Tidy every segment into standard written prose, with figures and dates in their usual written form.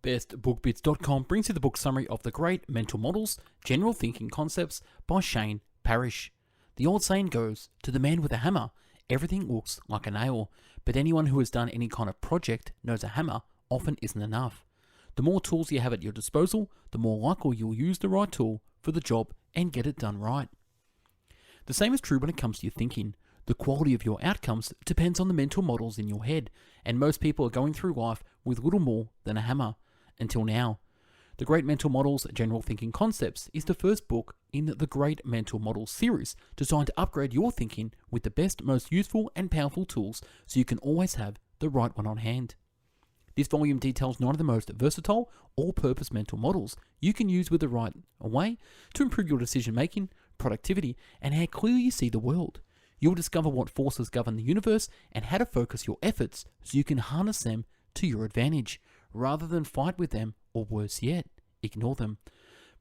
bestbookbits.com brings you the book summary of The Great Mental Models, General Thinking Concepts by Parrish. The old saying goes, to the man with a hammer, everything looks like a nail, but anyone who has done any kind of project knows a hammer often isn't enough. The more tools you have at your disposal, the more likely you'll use the right tool for the job and get it done right. The same is true when it comes to your thinking. The quality of your outcomes depends on the mental models in your head, and most people are going through life with little more than a hammer, until now. The Great Mental Models, General Thinking Concepts is the first book in the Great Mental Models series, designed to upgrade your thinking with the best, most useful and powerful tools so you can always have the right one on hand. This volume details 9 of the most versatile, all-purpose mental models you can use with the right way to improve your decision-making, productivity, and how clearly you see the world. You'll discover what forces govern the universe and how to focus your efforts so you can harness them to your advantage, rather than fight with them, or worse yet, ignore them.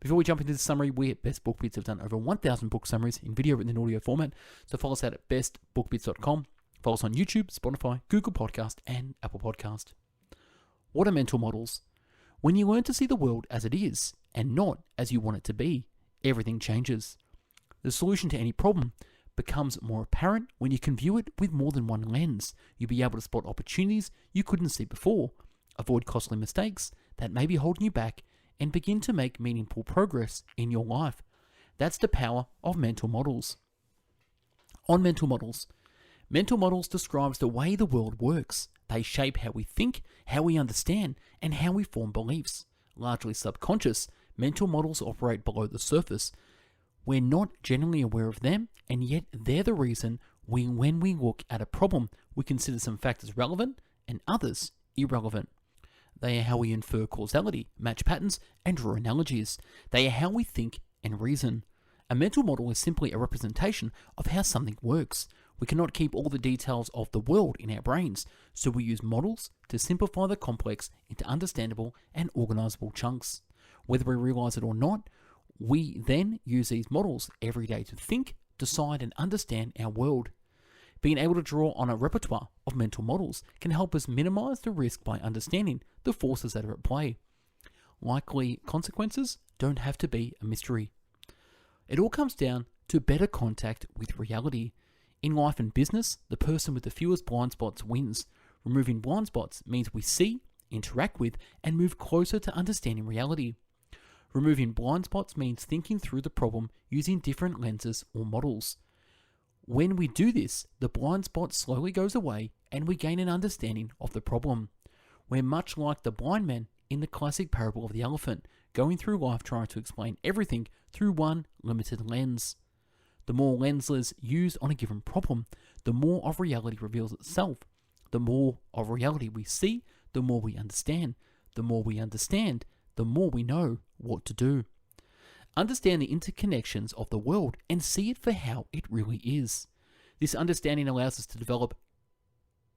Before we jump into the summary, we at Best Book Bits have done over 1,000 book summaries in video written in audio format, so follow us out at bestbookbits.com. Follow us on YouTube, Spotify, Google Podcast, and Apple Podcast. What are mental models? When you learn to see the world as it is, and not as you want it to be, everything changes. The solution to any problem becomes more apparent when you can view it with more than one lens. You'll be able to spot opportunities you couldn't see before, avoid costly mistakes that may be holding you back, and begin to make meaningful progress in your life. That's the power of mental models. On mental models. Mental models describes the way the world works. They shape how we think, how we understand, and how we form beliefs. Largely subconscious, mental models operate below the surface. We're not generally aware of them, and yet they're the reason when we look at a problem, we consider some factors relevant and others irrelevant. They are how we infer causality, match patterns, and draw analogies. They are how we think and reason. A mental model is simply a representation of how something works. We cannot keep all the details of the world in our brains, so we use models to simplify the complex into understandable and organizable chunks. Whether we realize it or not, we then use these models every day to think, decide, and understand our world. Being able to draw on a repertoire of mental models can help us minimize the risk by understanding the forces that are at play. Likely consequences don't have to be a mystery. It all comes down to better contact with reality. In life and business, the person with the fewest blind spots wins. Removing blind spots means we see, interact with, and move closer to understanding reality. Removing blind spots means thinking through the problem using different lenses or models. When we do this, the blind spot slowly goes away and we gain an understanding of the problem. We're much like the blind man in the classic parable of the elephant, going through life trying to explain everything through one limited lens. The more lenses used on a given problem, the more of reality reveals itself. The more of reality we see, the more we understand. The more we understand, the more we know what to do. Understand the interconnections of the world and see it for how it really is. This understanding allows us to develop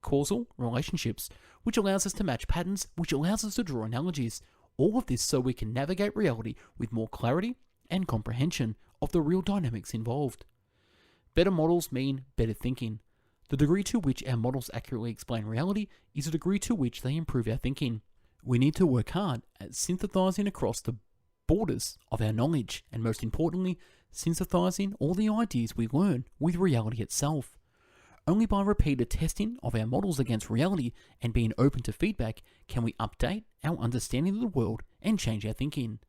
causal relationships, which allows us to match patterns, which allows us to draw analogies. All of this so we can navigate reality with more clarity and comprehension of the real dynamics involved. Better models mean better thinking. The degree to which our models accurately explain reality is the degree to which they improve our thinking. We need to work hard at synthesizing across the borders of our knowledge, and most importantly, synthesizing all the ideas we learn with reality itself. Only by repeated testing of our models against reality and being open to feedback can we update our understanding of the world and change our thinking.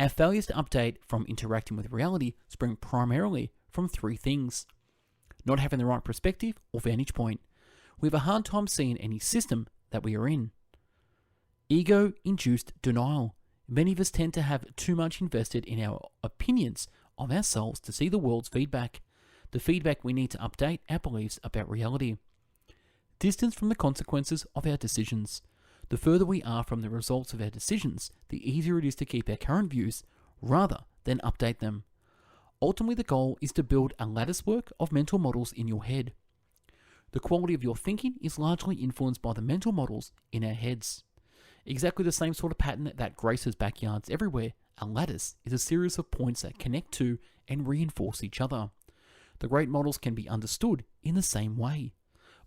Our failures to update from interacting with reality spring primarily from 3 things. Not having the right perspective or vantage point. We have a hard time seeing any system that we are in. Ego-induced denial. Many of us tend to have too much invested in our opinions of ourselves to see the world's feedback. The feedback we need to update our beliefs about reality. Distance from the consequences of our decisions. The further we are from the results of our decisions, the easier it is to keep our current views rather than update them. Ultimately, the goal is to build a latticework of mental models in your head. The quality of your thinking is largely influenced by the mental models in our heads. Exactly the same sort of pattern that graces backyards everywhere, a lattice is a series of points that connect to and reinforce each other. The great models can be understood in the same way.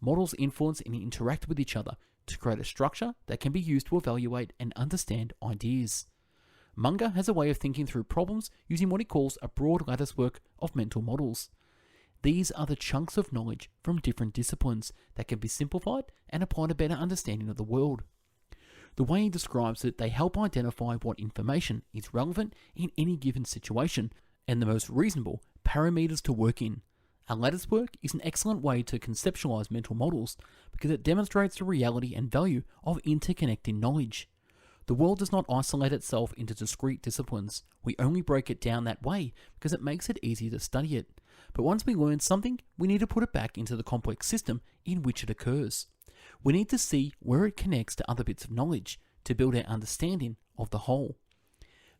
Models influence and interact with each other to create a structure that can be used to evaluate and understand ideas. Munger has a way of thinking through problems using what he calls a broad latticework of mental models. These are the chunks of knowledge from different disciplines that can be simplified and applied a better understanding of the world. The way he describes it, they help identify what information is relevant in any given situation and the most reasonable parameters to work in. A latticework is an excellent way to conceptualize mental models because it demonstrates the reality and value of interconnecting knowledge. The world does not isolate itself into discrete disciplines. We only break it down that way because it makes it easier to study it. But once we learn something, we need to put it back into the complex system in which it occurs. We need to see where it connects to other bits of knowledge to build our understanding of the whole.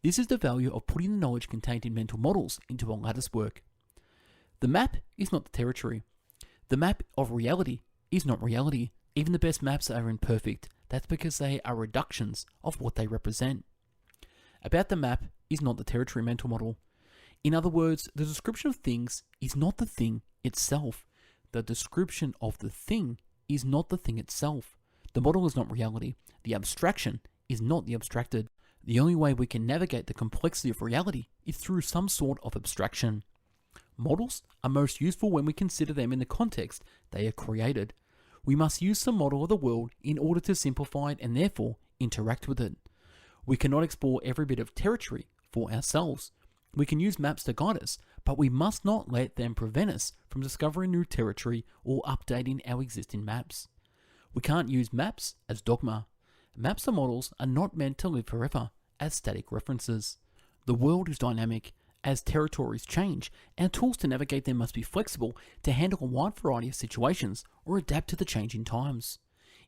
This is the value of putting the knowledge contained in mental models into a latticework. The map is not the territory. The map of reality is not reality. Even the best maps are imperfect. That's because they are reductions of what they represent. About the map is not the territory mental model. In other words, the description of things is not the thing itself. The description of the thing is not the thing itself. The model is not reality. The abstraction is not the abstracted. The only way we can navigate the complexity of reality is through some sort of abstraction. Models are most useful when we consider them in the context they are created. We must use some model of the world in order to simplify it and therefore interact with it. We cannot explore every bit of territory for ourselves. We can use maps to guide us, but we must not let them prevent us from discovering new territory or updating our existing maps. We can't use maps as dogma. Maps and models are not meant to live forever as static references. The world is dynamic. As territories change, our tools to navigate them must be flexible to handle a wide variety of situations or adapt to the changing times.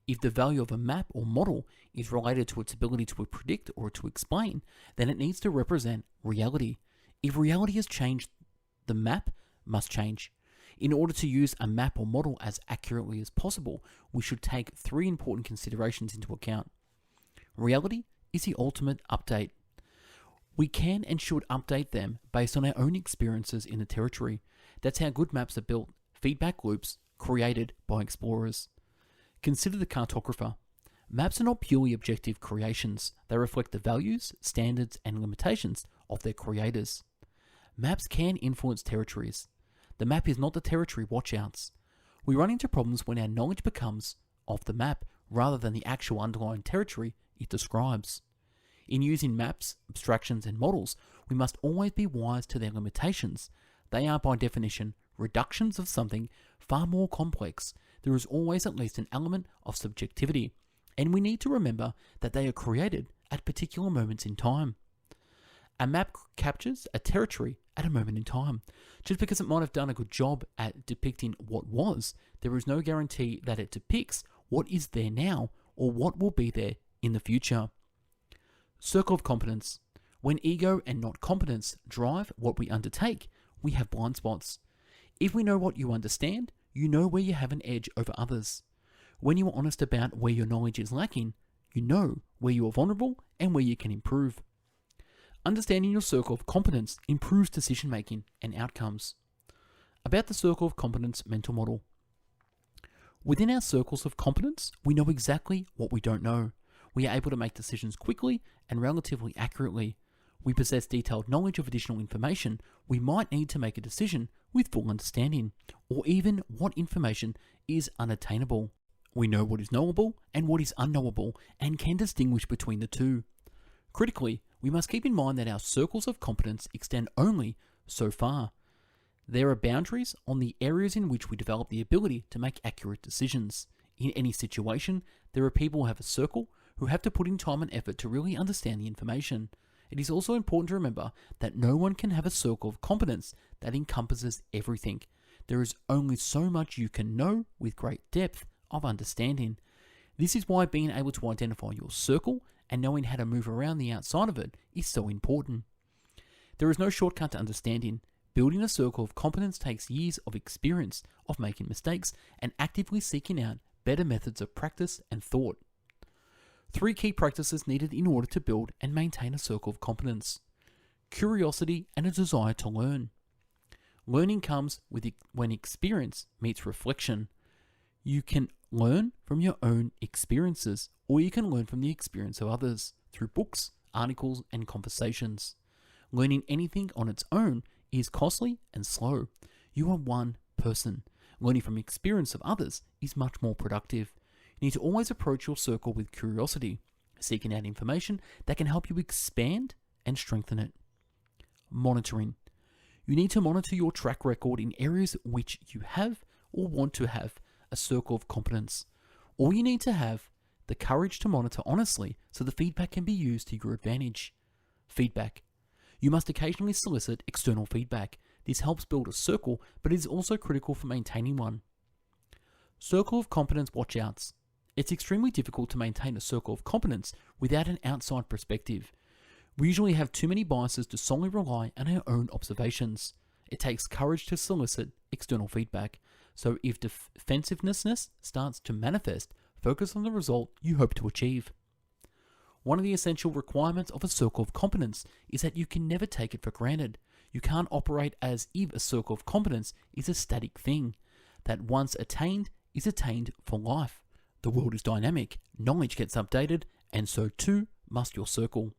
If the value of a map or model is related to its ability to predict or to explain, then it needs to represent reality. If reality has changed, the map must change. In order to use a map or model as accurately as possible, we should take three important considerations into account. Reality is the ultimate update. We can and should update them based on our own experiences in the territory. That's how good maps are built, feedback loops created by explorers. Consider the cartographer. Maps are not purely objective creations. They reflect the values, standards, and limitations of their creators. Maps can influence territories. The map is not the territory watchouts. We run into problems when our knowledge becomes of the map rather than the actual underlying territory it describes. In using maps, abstractions, and models, we must always be wise to their limitations. They are, by definition, reductions of something far more complex. There is always at least an element of subjectivity, and we need to remember that they are created at particular moments in time. A map captures a territory at a moment in time. Just because it might have done a good job at depicting what was, there is no guarantee that it depicts what is there now or what will be there in the future. Circle of competence. When ego and not competence drive what we undertake, we have blind spots. If we know what you understand, you know where you have an edge over others. When you are honest about where your knowledge is lacking, you know where you are vulnerable and where you can improve. Understanding your circle of competence improves decision making and outcomes. About the circle of competence mental model. Within our circles of competence, we know exactly what we don't know. We are able to make decisions quickly and relatively accurately. We possess detailed knowledge of additional information we might need to make a decision with full understanding, or even what information is unattainable. We know what is knowable and what is unknowable and can distinguish between the two. Critically, we must keep in mind that our circles of competence extend only so far. There are boundaries on the areas in which we develop the ability to make accurate decisions. In any situation, there are people who have a circle who have to put in time and effort to really understand the information. It is also important to remember that no one can have a circle of competence that encompasses everything. There is only so much you can know with great depth of understanding. This is why being able to identify your circle and knowing how to move around the outside of it is so important. There is no shortcut to understanding. Building a circle of competence takes years of experience of making mistakes and actively seeking out better methods of practice and thought. 3 key practices needed in order to build and maintain a circle of competence. Curiosity and a desire to learn. Learning comes when experience meets reflection. You can Learn from your own experiences, or you can learn from the experience of others through books, articles, and conversations. Learning anything on its own is costly and slow. You are one person. Learning from the experience of others is much more productive. You need to always approach your circle with curiosity, seeking out information that can help you expand and strengthen it. Monitoring. You need to monitor your track record in areas which you have or want to have a circle of competence. Or you need to have the courage to monitor honestly so the feedback can be used to your advantage. Feedback. You must occasionally solicit external feedback. This helps build a circle, but is also critical for maintaining one. Circle of competence watch-outs. It's extremely difficult to maintain a circle of competence without an outside perspective. We usually have too many biases to solely rely on our own observations. It takes courage to solicit external feedback. So if defensiveness starts to manifest, focus on the result you hope to achieve. One of the essential requirements of a circle of competence is that you can never take it for granted. You can't operate as if a circle of competence is a static thing, that once attained is attained for life. The world is dynamic, knowledge gets updated, and so too must your circle.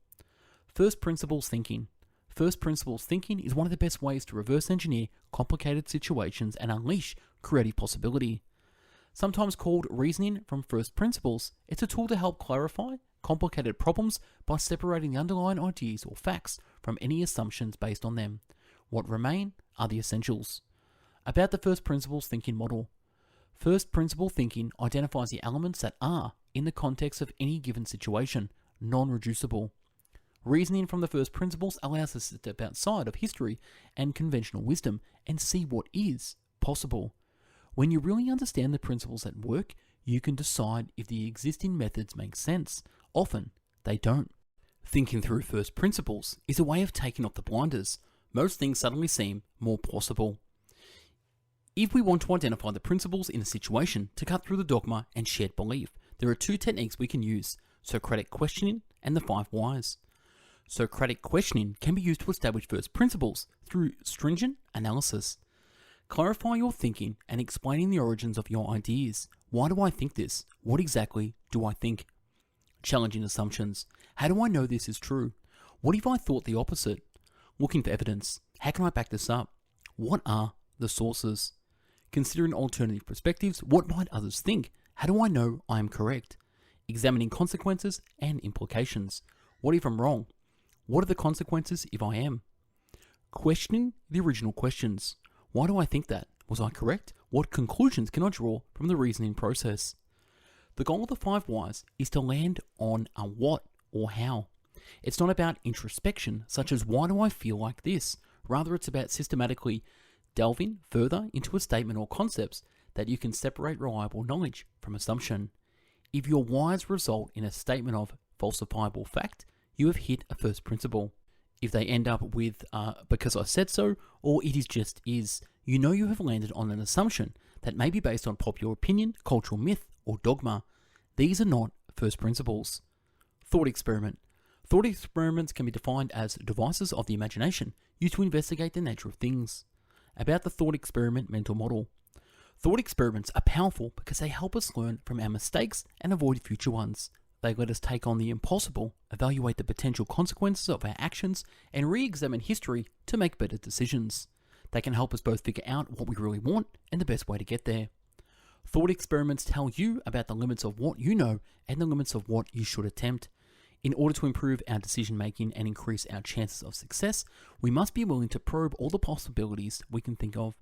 First principles thinking. First principles thinking is one of the best ways to reverse engineer complicated situations and unleash creative possibility. Sometimes called reasoning from first principles, it's a tool to help clarify complicated problems by separating the underlying ideas or facts from any assumptions based on them. What remain are the essentials. About the first principles thinking model. First principle thinking identifies the elements that are, in the context of any given situation, non-reducible. Reasoning from the first principles allows us to step outside of history and conventional wisdom and see what is possible. When you really understand the principles at work, you can decide if the existing methods make sense. Often, they don't. Thinking through first principles is a way of taking off the blinders. Most things suddenly seem more plausible. If we want to identify the principles in a situation to cut through the dogma and shared belief, there are two techniques we can use: Socratic questioning and the 5 whys. Socratic questioning can be used to establish first principles through stringent analysis. Clarify your thinking and explaining the origins of your ideas. Why do I think this? What exactly do I think? Challenging assumptions. How do I know this is true? What if I thought the opposite? Looking for evidence. How can I back this up? What are the sources? Considering alternative perspectives. What might others think? How do I know I am correct? Examining consequences and implications. What if I'm wrong? What are the consequences if I am? Questioning the original questions. Why do I think that? Was I correct? What conclusions can I draw from the reasoning process? The goal of the 5 whys is to land on a what or how. It's not about introspection, such as why do I feel like this? Rather, it's about systematically delving further into a statement or concepts that you can separate reliable knowledge from assumption. If your whys result in a statement of falsifiable fact, you have hit a first principle. If they end up with because I said so, or it is just is, you know you have landed on an assumption that may be based on popular opinion, cultural myth, or dogma. These are not first principles. Thought experiment. Thought experiments can be defined as devices of the imagination used to investigate the nature of things. About the thought experiment mental model. Thought experiments are powerful because they help us learn from our mistakes and avoid future ones. They let us take on the impossible, evaluate the potential consequences of our actions, and re-examine history to make better decisions. They can help us both figure out what we really want and the best way to get there. Thought experiments tell you about the limits of what you know and the limits of what you should attempt. In order to improve our decision making and increase our chances of success, we must be willing to probe all the possibilities we can think of.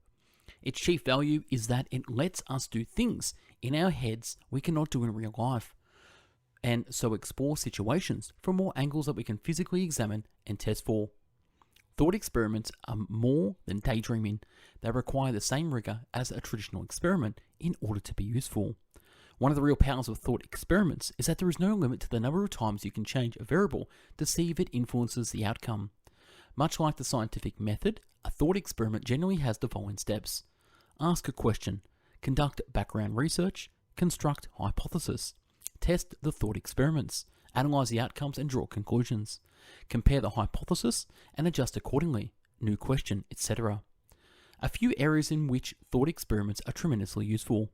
Its chief value is that it lets us do things in our heads we cannot do in real life, and so explore situations from more angles that we can physically examine and test for. Thought experiments are more than daydreaming. They require the same rigor as a traditional experiment in order to be useful. One of the real powers of thought experiments is that there is no limit to the number of times you can change a variable to see if it influences the outcome. Much like the scientific method, a thought experiment generally has the following steps. Ask a question, conduct background research, construct hypothesis, test the thought experiments, analyze the outcomes and draw conclusions, compare the hypothesis and adjust accordingly, new question, etc. A few areas in which thought experiments are tremendously useful.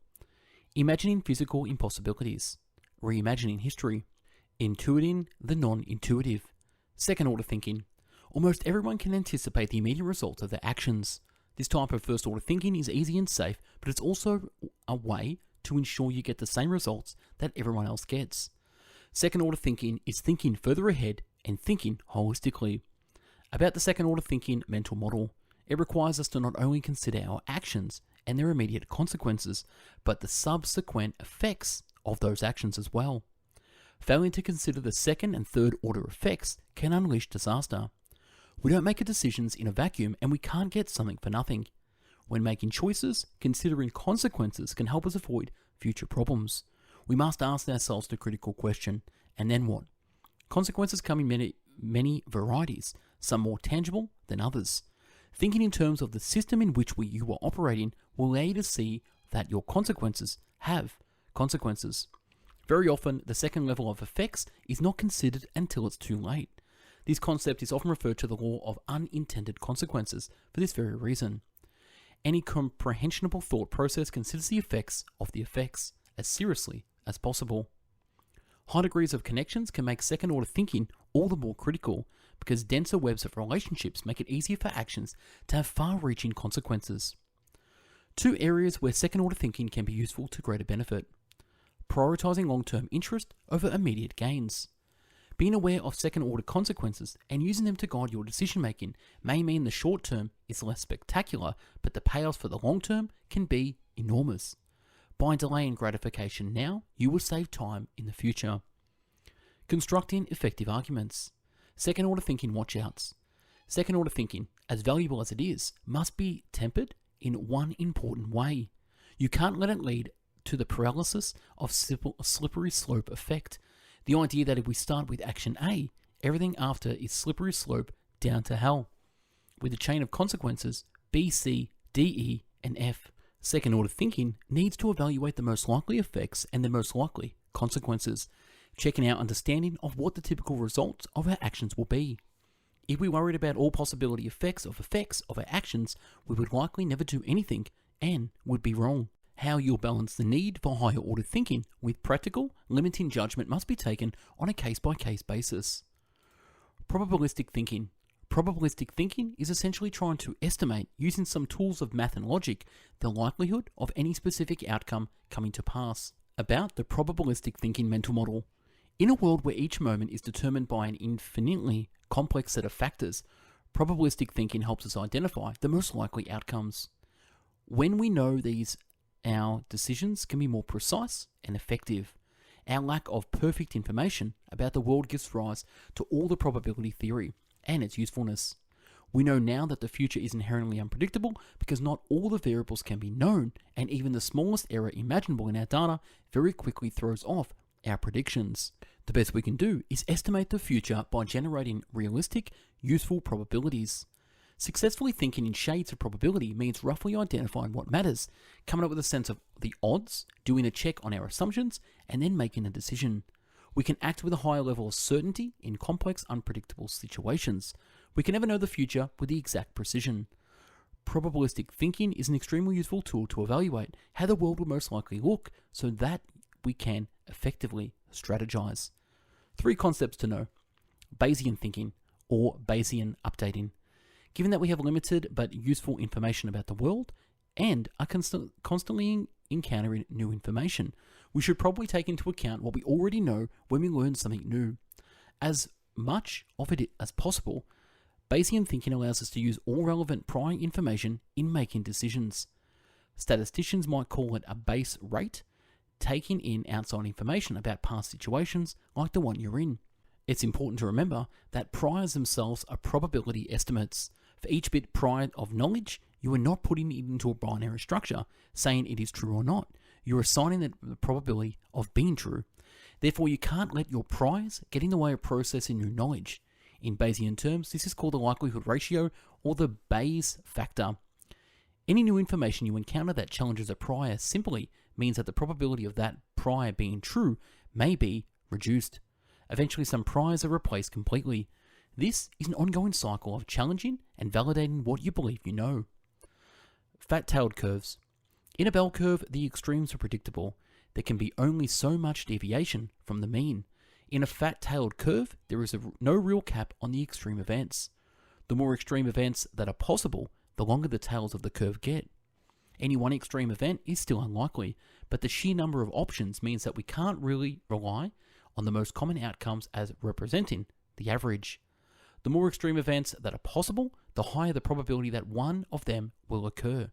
Imagining physical impossibilities. Reimagining history. Intuiting the non-intuitive. Second order thinking. Almost everyone can anticipate the immediate results of their actions. This type of first order thinking is easy and safe, but it's also a way to ensure you get the same results that everyone else gets. Second order thinking is thinking further ahead and thinking holistically. About the second order thinking mental model, it requires us to not only consider our actions and their immediate consequences, but the subsequent effects of those actions as well. Failing to consider the second and third order effects can unleash disaster. We don't make decisions in a vacuum, and we can't get something for nothing. When making choices, considering consequences can help us avoid future problems. We must ask ourselves the critical question, and then what? Consequences come in many varieties, some more tangible than others. Thinking in terms of the system in which you are operating will allow you to see that your consequences have consequences. Very often, the second level of effects is not considered until it's too late. This concept is often referred to the law of unintended consequences for this very reason. Any comprehensible thought process considers the effects of the effects as seriously as possible. High degrees of connections can make second order thinking all the more critical because denser webs of relationships make it easier for actions to have far-reaching consequences. Two areas where second order thinking can be useful to greater benefit. Prioritizing long-term interest over immediate gains. Being aware of second order consequences and using them to guide your decision making may mean the short term is less spectacular, but the payoffs for the long term can be enormous. By delaying gratification now, you will save time in the future. Constructing effective arguments. Second order thinking watch-outs. Second order thinking, as valuable as it is, must be tempered in one important way. You can't let it lead to the paralysis of slippery slope effect. The idea that if we start with action A, everything after is slippery slope down to hell, with a chain of consequences B, C, D, E, and F. Second order thinking needs to evaluate the most likely effects and the most likely consequences, checking our understanding of what the typical results of our actions will be. If we worried about all possibility effects of our actions, we would likely never do anything and would be wrong. How you'll balance the need for higher order thinking with practical, limiting judgment must be taken on a case-by-case basis. Probabilistic thinking. Probabilistic thinking is essentially trying to estimate, using some tools of math and logic, the likelihood of any specific outcome coming to pass. About the probabilistic thinking mental model. In a world where each moment is determined by an infinitely complex set of factors, probabilistic thinking helps us identify the most likely outcomes. When we know these, our decisions can be more precise and effective. Our lack of perfect information about the world gives rise to all the probability theory and its usefulness. We know now that the future is inherently unpredictable because not all the variables can be known, and even the smallest error imaginable in our data very quickly throws off our predictions. The best we can do is estimate the future by generating realistic, useful probabilities. Successfully thinking in shades of probability means roughly identifying what matters, coming up with a sense of the odds, doing a check on our assumptions, and then making a decision. We can act with a higher level of certainty in complex, unpredictable situations. We can never know the future with the exact precision. Probabilistic thinking is an extremely useful tool to evaluate how the world will most likely look so that we can effectively strategize. 3 concepts to know. Bayesian thinking, or Bayesian updating. Given that we have limited but useful information about the world and are constantly encountering new information, we should probably take into account what we already know when we learn something new. As much of it as possible, Bayesian thinking allows us to use all relevant prior information in making decisions. Statisticians might call it a base rate, taking in outside information about past situations like the one you're in. It's important to remember that priors themselves are probability estimates. For each bit prior of knowledge, you are not putting it into a binary structure, saying it is true or not. You're assigning the probability of being true. Therefore, you can't let your priors get in the way of processing new knowledge. In Bayesian terms, this is called the likelihood ratio or the Bayes factor. Any new information you encounter that challenges a prior simply means that the probability of that prior being true may be reduced. Eventually, some priors are replaced completely. This is an ongoing cycle of challenging and validating what you believe you know. Fat-tailed curves. In a bell curve, the extremes are predictable. There can be only so much deviation from the mean. In a fat-tailed curve, there is no real cap on the extreme events. The more extreme events that are possible, the longer the tails of the curve get. Any one extreme event is still unlikely, but the sheer number of options means that we can't really rely on the most common outcomes as representing the average. The more extreme events that are possible, the higher the probability that one of them will occur.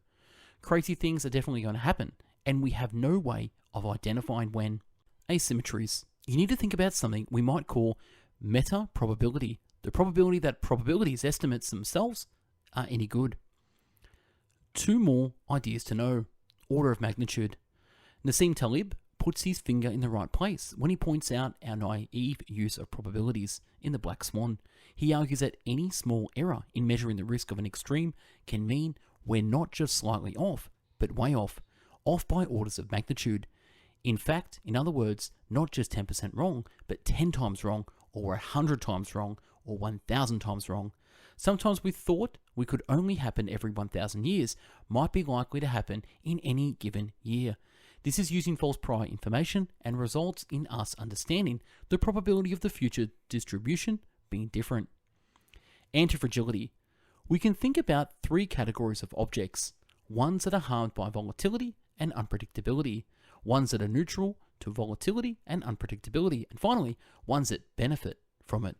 Crazy things are definitely going to happen, and we have no way of identifying when. Asymmetries. You need to think about something we might call meta-probability, the probability that probabilities estimates themselves are any good. Two more ideas to know. Order of magnitude. Nassim Taleb puts his finger in the right place when he points out our naive use of probabilities in the black swan. He argues that any small error in measuring the risk of an extreme can mean we're not just slightly off, but way off by orders of magnitude. In fact, in other words, not just 10% wrong, but 10 times wrong, or 100 times wrong, or 1,000 times wrong. Sometimes we thought we could only happen every 1,000 years might be likely to happen in any given year. This is using false prior information and results in us understanding the probability of the future distribution being different. Antifragility. We can think about three categories of objects: ones that are harmed by volatility and unpredictability, ones that are neutral to volatility and unpredictability, and finally, ones that benefit from it.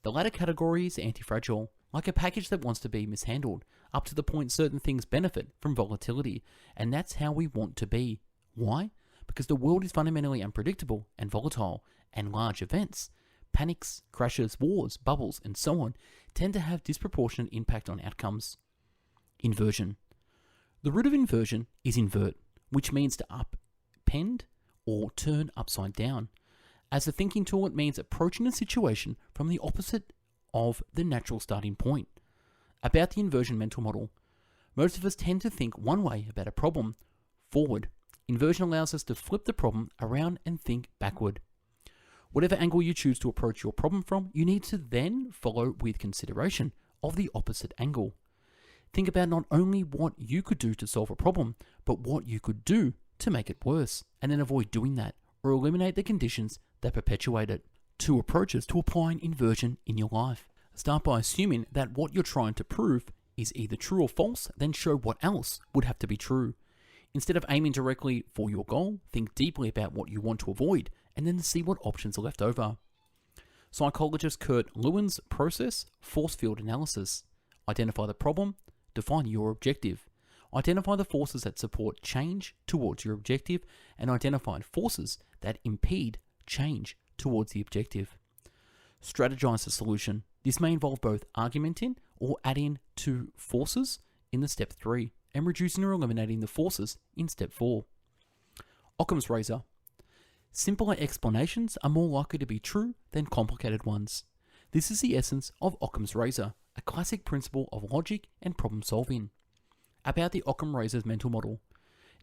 The latter category is antifragile, like a package that wants to be mishandled, up to the point certain things benefit from volatility, and that's how we want to be. Why? Because the world is fundamentally unpredictable and volatile, and large events, panics, crashes, wars, bubbles, and so on, tend to have disproportionate impact on outcomes. Inversion. The root of inversion is invert, which means to upend or turn upside down. As a thinking tool, it means approaching a situation from the opposite of the natural starting point. About the inversion mental model. Most of us tend to think one way about a problem, forward. Inversion allows us to flip the problem around and think backward. Whatever angle you choose to approach your problem from, you need to then follow with consideration of the opposite angle. Think about not only what you could do to solve a problem, but what you could do to make it worse, and then avoid doing that, or eliminate the conditions that perpetuate it. 2 approaches to applying inversion in your life. Start by assuming that what you're trying to prove is either true or false, then show what else would have to be true. Instead of aiming directly for your goal, think deeply about what you want to avoid, and then see what options are left over. Psychologist Kurt Lewin's process, force field analysis. Identify the problem, define your objective. Identify the forces that support change towards your objective, and identify forces that impede change towards the objective. Strategize the solution. This may involve both argumenting or adding to forces in the step 3, and reducing or eliminating the forces in step 4. Occam's razor. Simpler explanations are more likely to be true than complicated ones. This is the essence of Occam's razor, a classic principle of logic and problem solving. About the Occam razor's mental model.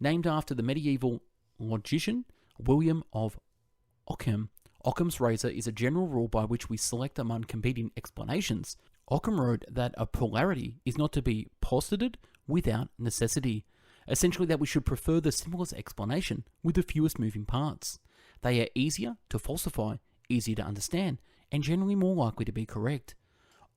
Named after the medieval logician William of Occam, Occam's razor is a general rule by which we select among competing explanations. Occam wrote that a polarity is not to be posited without necessity, essentially that we should prefer the simplest explanation with the fewest moving parts. They are easier to falsify, easier to understand, and generally more likely to be correct.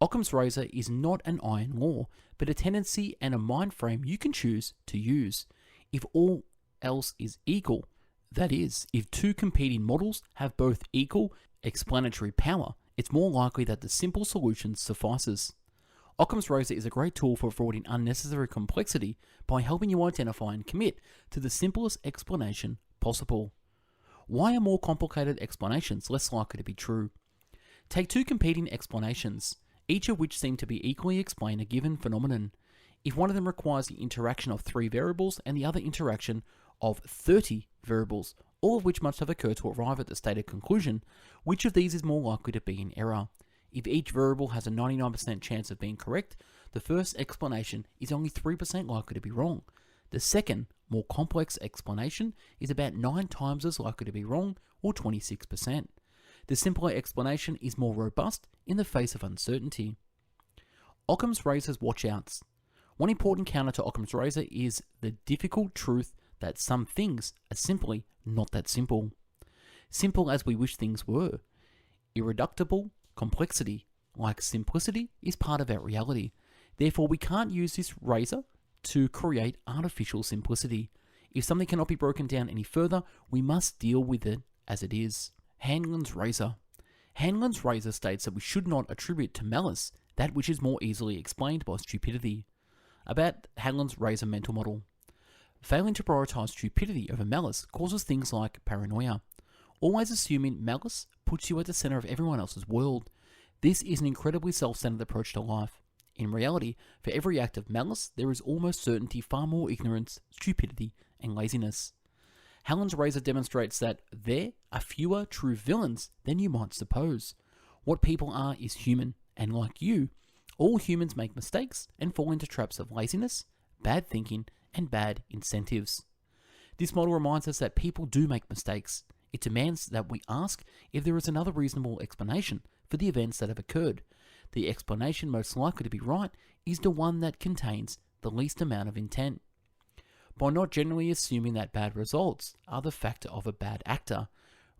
Occam's razor is not an iron law, but a tendency and a mind frame you can choose to use. If all else is equal, that is, if 2 competing models have both equal explanatory power, it's more likely that the simple solution suffices. Occam's razor is a great tool for avoiding unnecessary complexity by helping you identify and commit to the simplest explanation possible. Why are more complicated explanations less likely to be true? Take 2 competing explanations, each of which seem to be equally explain a given phenomenon. If one of them requires the interaction of 3 variables and the other interaction of 30 variables, all of which must have occurred to arrive at the stated conclusion, which of these is more likely to be in error? If each variable has a 99% chance of being correct, the first explanation is only 3% likely to be wrong. The second, more complex explanation is about 9 times as likely to be wrong, or 26%. The simpler explanation is more robust in the face of uncertainty. Occam's razor's watchouts. One important counter to Occam's razor is the difficult truth that some things are simply not that simple. Simple as we wish things were. Irreducible complexity, like simplicity, is part of our reality. Therefore, we can't use this razor to create artificial simplicity. If something cannot be broken down any further, we must deal with it as it is. Hanlon's razor. Hanlon's razor states that we should not attribute to malice that which is more easily explained by stupidity. About Hanlon's razor mental model. Failing to prioritize stupidity over malice causes things like paranoia. Always assuming malice puts you at the center of everyone else's world. This is an incredibly self-centered approach to life. In reality, for every act of malice, there is almost certainty far more ignorance, stupidity, and laziness. Hanlon's razor demonstrates that there are fewer true villains than you might suppose. What people are is human, and like you, all humans make mistakes and fall into traps of laziness, bad thinking, and bad incentives. This model reminds us that people do make mistakes. It demands that we ask if there is another reasonable explanation for the events that have occurred. The explanation most likely to be right is the one that contains the least amount of intent. By not generally assuming that bad results are the factor of a bad actor,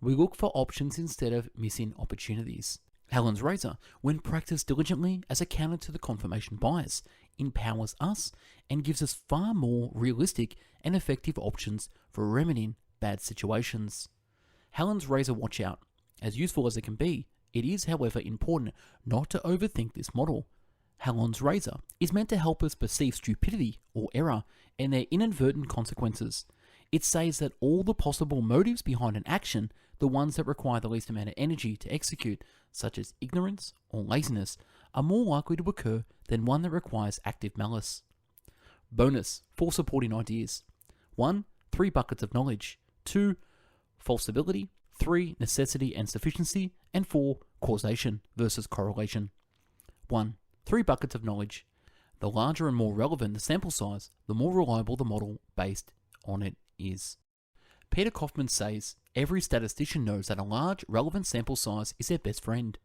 we look for options instead of missing opportunities. Hanlon's razor, when practiced diligently as a counter to the confirmation bias, empowers us and gives us far more realistic and effective options for remedying bad situations. Hanlon's razor watch out. As useful as it can be, it is, however, important not to overthink this model. Hanlon's razor is meant to help us perceive stupidity or error and their inadvertent consequences. It says that all the possible motives behind an action, the ones that require the least amount of energy to execute, such as ignorance or laziness, are more likely to occur than one that requires active malice. Bonus for supporting ideas. 1. 3 buckets of knowledge. 2. Falsibility. 3. Necessity and sufficiency. And 4. Causation versus correlation. 1. 3 buckets of knowledge. The larger and more relevant the sample size, the more reliable the model based on it is. Peter Kaufman says, every statistician knows that a large, relevant sample size is their best friend.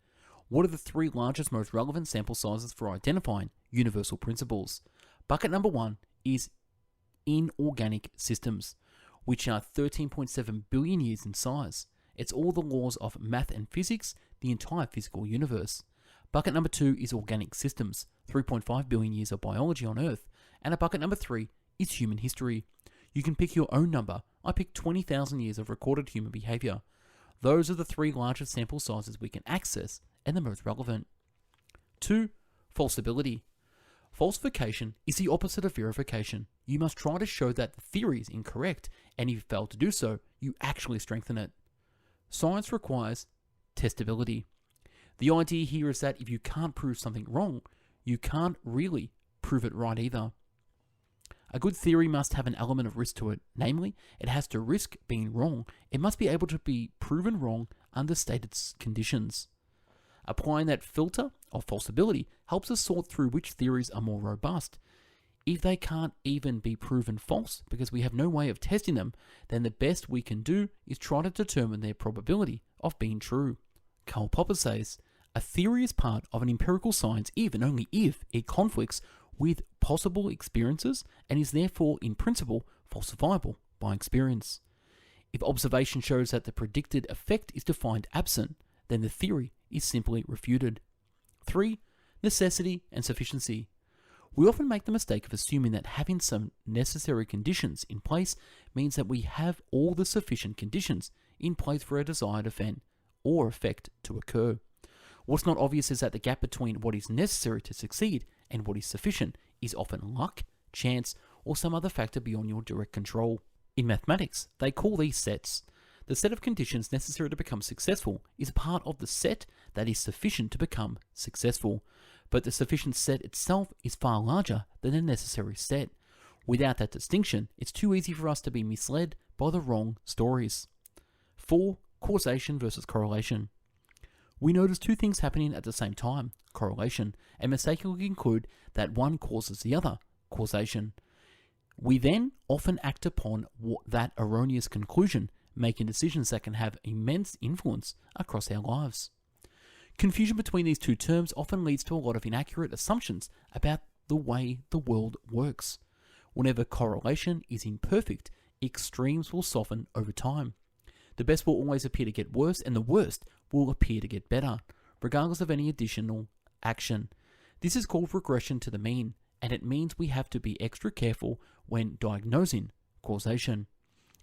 What are the 3 largest, most relevant sample sizes for identifying universal principles? Bucket number 1 is inorganic systems, which are 13.7 billion years in size. It's all the laws of math and physics, the entire physical universe. Bucket number 2 is organic systems, 3.5 billion years of biology on Earth. And a bucket number 3 is human history. You can pick your own number. I picked 20,000 years of recorded human behavior. Those are the 3 largest sample sizes we can access and the most relevant. 2. Falsibility. Falsification is the opposite of verification. You must try to show that the theory is incorrect, and if you fail to do so, you actually strengthen it. Science requires testability. The idea here is that if you can't prove something wrong, you can't really prove it right either. A good theory must have an element of risk to it, namely, it has to risk being wrong. It must be able to be proven wrong under stated conditions. Applying that filter of falsibility helps us sort through which theories are more robust. If they can't even be proven false because we have no way of testing them, then the best we can do is try to determine their probability of being true. Karl Popper says, a theory is part of an empirical science if and only if it conflicts with possible experiences and is therefore in principle falsifiable by experience. If observation shows that the predicted effect is defined absent, then the theory is simply refuted. 3. Necessity and sufficiency. We often make the mistake of assuming that having some necessary conditions in place means that we have all the sufficient conditions in place for a desired event or effect to occur. What's not obvious is that the gap between what is necessary to succeed and what is sufficient is often luck, chance, or some other factor beyond your direct control. In mathematics, they call these sets. The set of conditions necessary to become successful is part of the set that is sufficient to become successful, but the sufficient set itself is far larger than the necessary set. Without that distinction, it's too easy for us to be misled by the wrong stories. 4. Causation versus correlation. We notice 2 things happening at the same time, correlation, and mistakenly conclude that one causes the other, causation. We then often act upon that erroneous conclusion, making decisions that can have immense influence across our lives. Confusion between these 2 terms often leads to a lot of inaccurate assumptions about the way the world works. Whenever correlation is imperfect, extremes will soften over time. The best will always appear to get worse, and the worst will appear to get better, regardless of any additional action. This is called regression to the mean, and it means we have to be extra careful when diagnosing causation.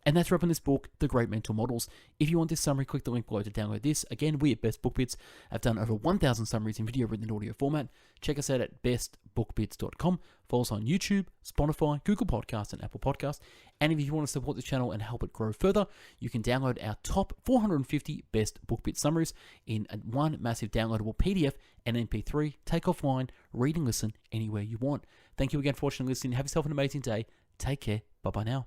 And that's wrapping this book, The Great Mental Models. If you want this summary, click the link below to download this. Again, we at Best Book Bits have done over 1,000 summaries in video, written, and audio format. Check us out at bestbookbits.com. Follow us on YouTube, Spotify, Google Podcasts, and Apple Podcasts. And if you want to support the channel and help it grow further, you can download our top 450 Best Book Bits summaries in one massive downloadable PDF and MP3. Take offline, read and listen anywhere you want. Thank you again for watching and listening. Have yourself an amazing day. Take care. Bye-bye now.